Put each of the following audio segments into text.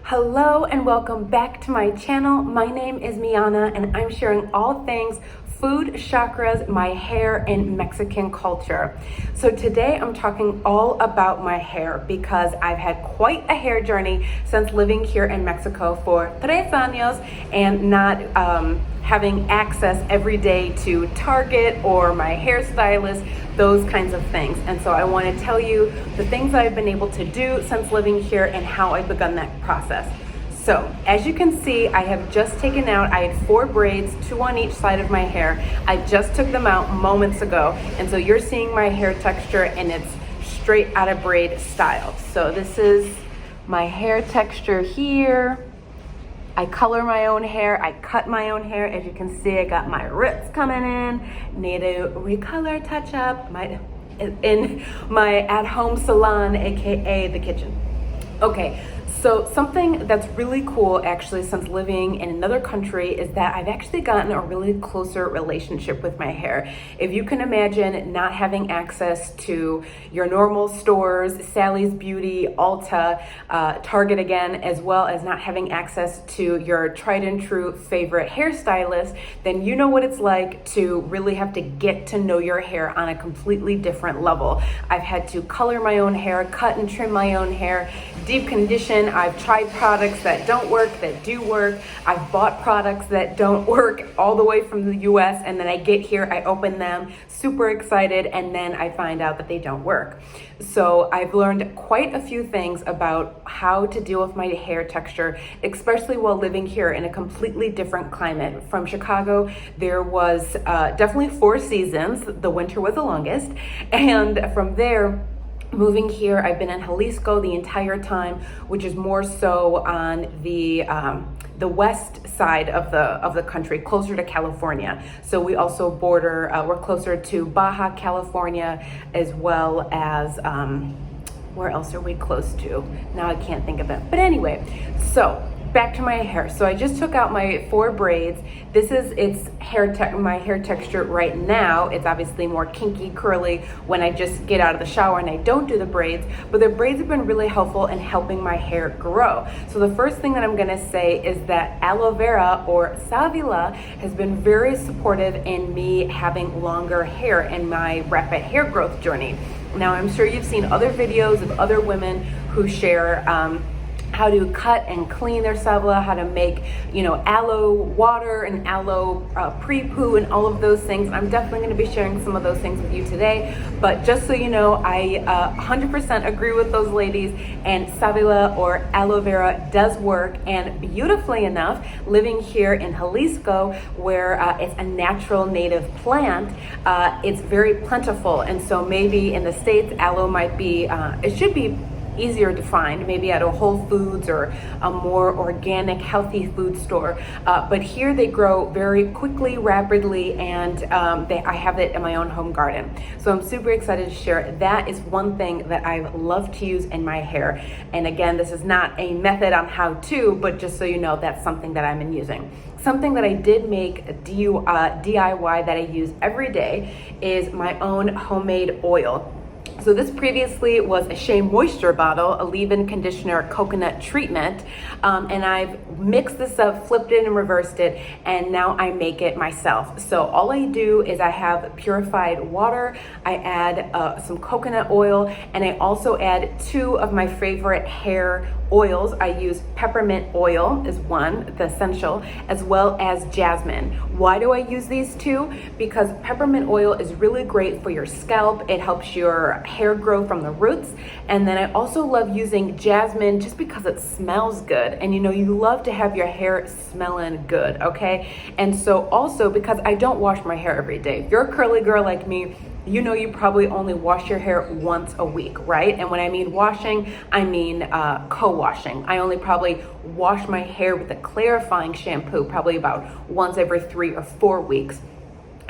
Hello and welcome back to my channel. My name is Miana and I'm sharing all things food, chakras, my hair, and Mexican culture. So today I'm talking all about my hair because I've had quite a hair journey since living here in Mexico for 3 años and not having access every day to Target or my hairstylist, those kinds of things. And so I want to tell you the things I've been able to do since living here and how I've begun that process. So as you can see, I have just taken out, I had 4 braids, 2 on each side of my hair. I just took them out moments ago. And so you're seeing my hair texture and it's straight out of braid style. So this is my hair texture here. I color my own hair, I cut my own hair. As you can see, I got my roots coming in, need a recolor touch up in my at-home salon, AKA the kitchen. Okay, so something that's really cool actually since living in another country is that I've actually gotten a really closer relationship with my hair. If you can imagine not having access to your normal stores, Sally's Beauty, Ulta, Target again, as well as not having access to your tried and true favorite hairstylist, then you know what it's like to really have to get to know your hair on a completely different level. I've had to color my own hair, cut and trim my own hair, deep condition. I've tried products that don't work, that do work. I've bought products that don't work all the way from the US, and then I get here, I open them, super excited, and then I find out that they don't work. So I've learned quite a few things about how to deal with my hair texture, especially while living here in a completely different climate. From Chicago, there was definitely 4 seasons. The winter was the longest, and from there, moving here, I've been in Jalisco the entire time, which is more so on the west side of the country, closer to California. So we also border, we're closer to Baja California, as well as, where else are we close to? Now I can't think of it. But anyway, so back to my hair. So I just took out my 4 braids. This is my hair texture right now. It's obviously more kinky, curly when I just get out of the shower and I don't do the braids, but the braids have been really helpful in helping my hair grow. So the first thing that I'm gonna say is that aloe vera or savila has been very supportive in me having longer hair in my rapid hair growth journey. Now I'm sure you've seen other videos of other women who share how to cut and clean their savila, how to make, aloe water and aloe pre-poo and all of those things. I'm definitely going to be sharing some of those things with you today. But just so you know, I 100% agree with those ladies, and savila or aloe vera does work. And beautifully enough, living here in Jalisco, where it's a natural native plant, it's very plentiful. And so maybe in the States, aloe might be, it should be easier to find, maybe at a Whole Foods or a more organic, healthy food store. But here they grow very quickly, rapidly, and I have it in my own home garden. So I'm super excited to share. That is one thing that I love to use in my hair. And again, this is not a method on how to, but just so you know, that's something that I'm using. Something that I did make a DIY that I use every day is my own homemade oil. So this previously was a Shea Moisture bottle, a leave-in conditioner coconut treatment, and I've mixed this up, flipped it and reversed it, and now I make it myself. So all I do is I have purified water, I add some coconut oil, and I also add 2 of my favorite hair oils. I use peppermint oil is one, the essential, as well as jasmine. Why do I use these 2? Because peppermint oil is really great for your scalp. It helps your hair grow from the roots. And then I also love using jasmine just because it smells good. And you love to have your hair smelling good, okay? And so also because I don't wash my hair every day. If you're a curly girl like me, you probably only wash your hair once a week, right? And when I mean washing, I mean co-washing. I only probably wash my hair with a clarifying shampoo probably about once every 3 or 4 weeks.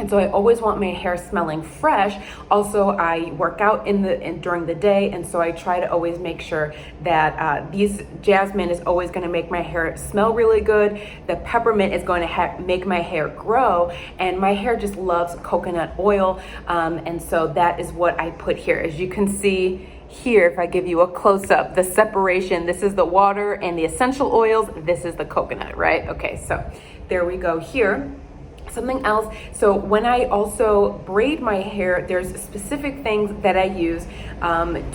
And so I always want my hair smelling fresh. Also, I work out during the day, and so I try to always make sure that these jasmine is always going to make my hair smell really good. The peppermint is going to make my hair grow, and my hair just loves coconut oil. And so that is what I put here. As you can see here, if I give you a close-up, the separation, this is the water and the essential oils, this is the coconut, right? Okay, so there we go here. Something else, so when I also braid my hair, there's specific things that I use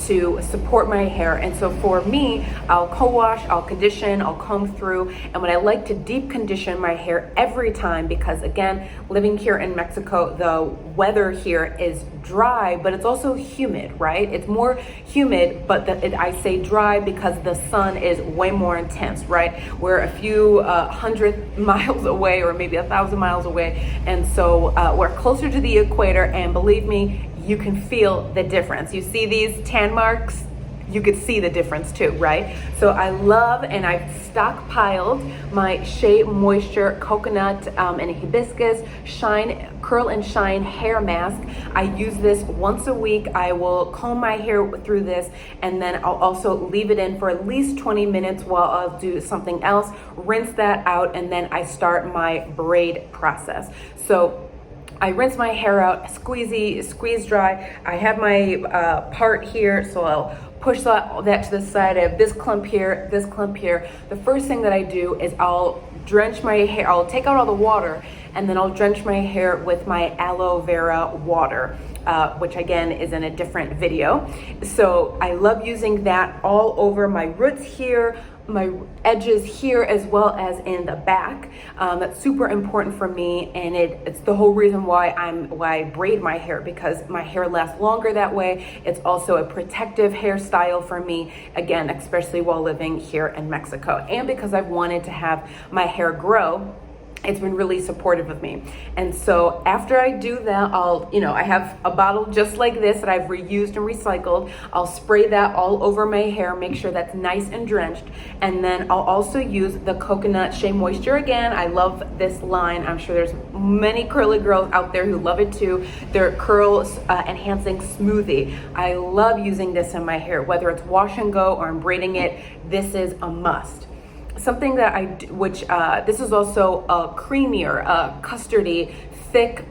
to support my hair. And so for me, I'll co-wash, I'll condition, I'll comb through. And when I like to deep condition my hair every time, because again, living here in Mexico, the weather here is dry, but it's also humid, right? It's more humid, but I say dry because the sun is way more intense, right? We're a few 100 miles away, or maybe 1,000 miles away. And so we're closer to the equator, and believe me, you can feel the difference. You see these tan marks? You could see the difference too, right? So I love, and I've stockpiled my Shea Moisture Coconut and Hibiscus Curl and Shine Hair Mask. I use this once a week. I will comb my hair through this, and then I'll also leave it in for at least 20 minutes while I'll do something else, rinse that out, and then I start my braid process. So I rinse my hair out, squeeze dry. I have my part here, so I'll push that to the side. I have this clump here, this clump here. The first thing that I do is I'll drench my hair. I'll take out all the water, and then I'll drench my hair with my aloe vera water, which again is in a different video. So I love using that all over my roots here, my edges here, as well as in the back. That's super important for me, and it's the whole reason why I braid my hair, because my hair lasts longer that way. It's also a protective hairstyle for me, again, especially while living here in Mexico, and because I've wanted to have my hair grow. It's been really supportive of me. And so after I do that, I have a bottle just like this that I've reused and recycled. I'll spray that all over my hair, make sure that's nice and drenched. And then I'll also use the Coconut Shea Moisture again. I love this line. I'm sure there's many curly girls out there who love it too. Their curl enhancing smoothie. I love using this in my hair, whether it's wash and go or I'm braiding it. This is a must. Something that I do, which this is also a creamier, custardy, thick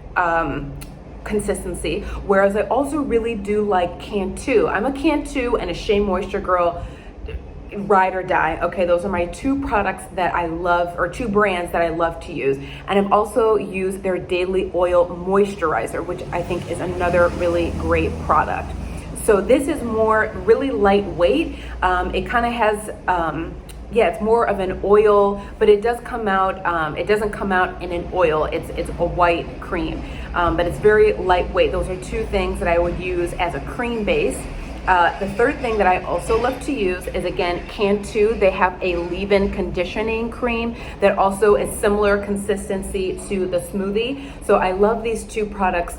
consistency, whereas I also really do like Cantu. I'm a Cantu and a Shea Moisture girl, ride or die. Okay, those are my two products that I love, or two brands that I love to use. And I've also used their Daily Oil Moisturizer, which I think is another really great product. So this is more really lightweight. It kind of has, it's more of an oil, but it does come out, it doesn't come out in an oil. It's a white cream, but it's very lightweight. Those are two things that I would use as a cream base. The third thing that I also love to use is, again, Cantu. They have a leave-in conditioning cream that also is similar consistency to the smoothie. So I love these two products.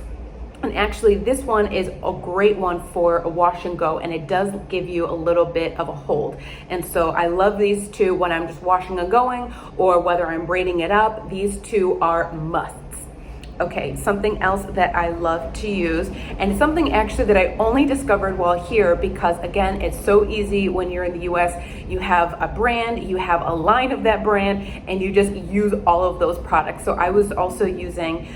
And actually, this one is a great one for a wash and go, and it does give you a little bit of a hold. And so I love these two when I'm just washing and going, or whether I'm braiding it up. These two are musts. Okay, something else that I love to use, and something actually that I only discovered while here, because again, it's so easy when you're in the US. You have a brand, you have a line of that brand, and you just use all of those products. So I was also using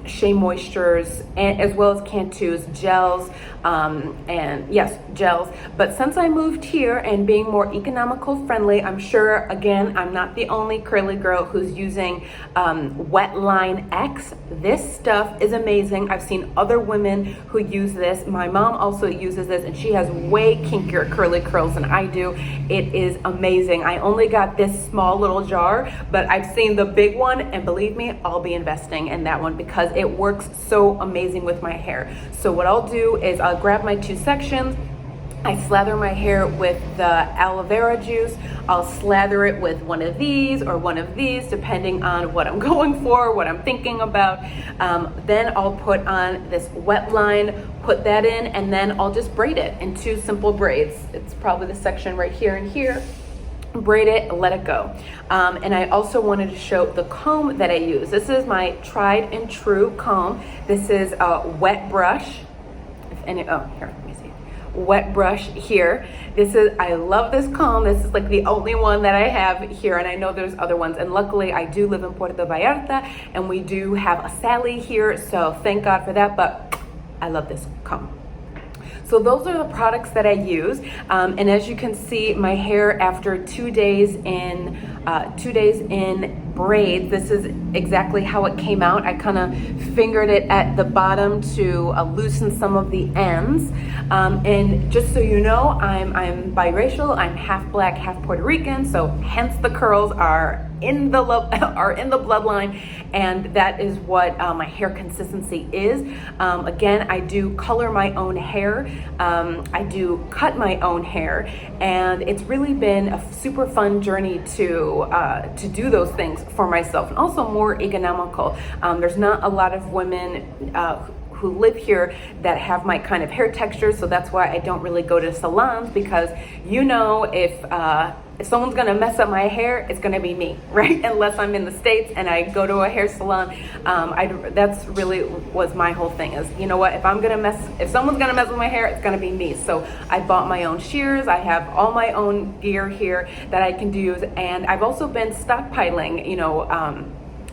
Shea Moistures, and as well as Cantu's gels, and yes, gels. But since I moved here and being more economical friendly, I'm sure, again, I'm not the only curly girl who's using Wetline X. This stuff is amazing. I've seen other women who use this. My mom also uses this, and she has way kinkier curly curls than I do. It is amazing. I only got this small little jar, but I've seen the big one, and believe me, I'll be investing in that one because it works so amazing with my hair. So what I'll do is I'll grab my two sections. I slather my hair with the aloe vera juice. I'll slather it with one of these or one of these, depending on what I'm going for, what I'm thinking about. Then I'll put on this wet line, put that in, and then I'll just braid it in two simple braids. It's probably the section right here and here. Braid it, let it go. And I also wanted to show the comb that I use. This is my tried and true comb. This is a wet brush. Here, let me see. Wet brush here. I love this comb. This is like the only one that I have here, and I know there's other ones, and luckily I do live in Puerto Vallarta, and we do have a Sally here, so thank God for that, but I love this comb. So those are the products that I use. And as you can see, my hair after 2 days in 2 days in braids, this is exactly how it came out. I kind of fingered it at the bottom to loosen some of the ends. And just so you know, I'm biracial. I'm half black, half Puerto Rican. So hence the curls are in the bloodline, and that is what my hair consistency is. Again, I do color my own hair. I do cut my own hair, and it's really been a super fun journey to do those things for myself, and also more economical. There's not a lot of women who live here that have my kind of hair texture, so that's why I don't really go to salons, because if someone's gonna mess up my hair, it's gonna be me, right? Unless I'm in the States and I go to a hair salon. That's really was my whole thing is, you know what, if someone's gonna mess with my hair, it's gonna be me. So I bought my own shears. I have all my own gear here that I can use, and I've also been stockpiling,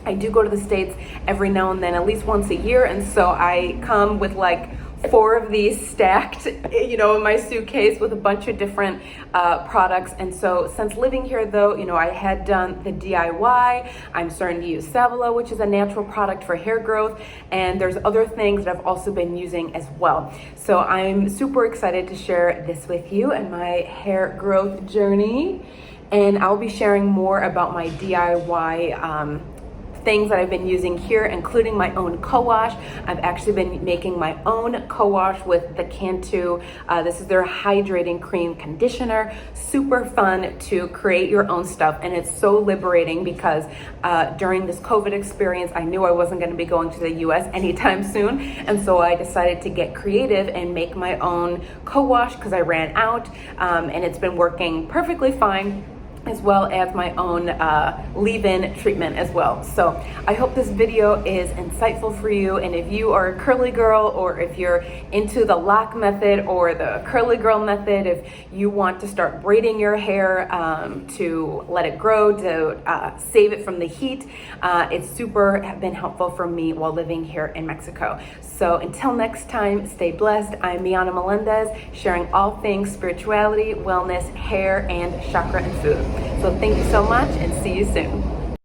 I do go to the States every now and then, at least once a year, and so I come with like 4 of these stacked, in my suitcase with a bunch of different products. And so since living here though, I had done the DIY. I'm starting to use Savila, which is a natural product for hair growth. And there's other things that I've also been using as well. So I'm super excited to share this with you and my hair growth journey. And I'll be sharing more about my DIY things that I've been using here, including my own co-wash. I've actually been making my own co-wash with the Cantu. This is their hydrating cream conditioner. Super fun to create your own stuff, and it's so liberating because during this COVID experience, I knew I wasn't going to be going to the US anytime soon, and so I decided to get creative and make my own co-wash because I ran out, and it's been working perfectly fine, as well as my own leave-in treatment as well. So I hope this video is insightful for you, and if you are a curly girl, or if you're into the lock method or the curly girl method, if you want to start braiding your hair to let it grow, to save it from the heat, it's super been helpful for me while living here in Mexico. So until next time, stay blessed. I'm Miana Melendez, sharing all things spirituality, wellness, hair, and chakra and food. So thank you so much, and see you soon.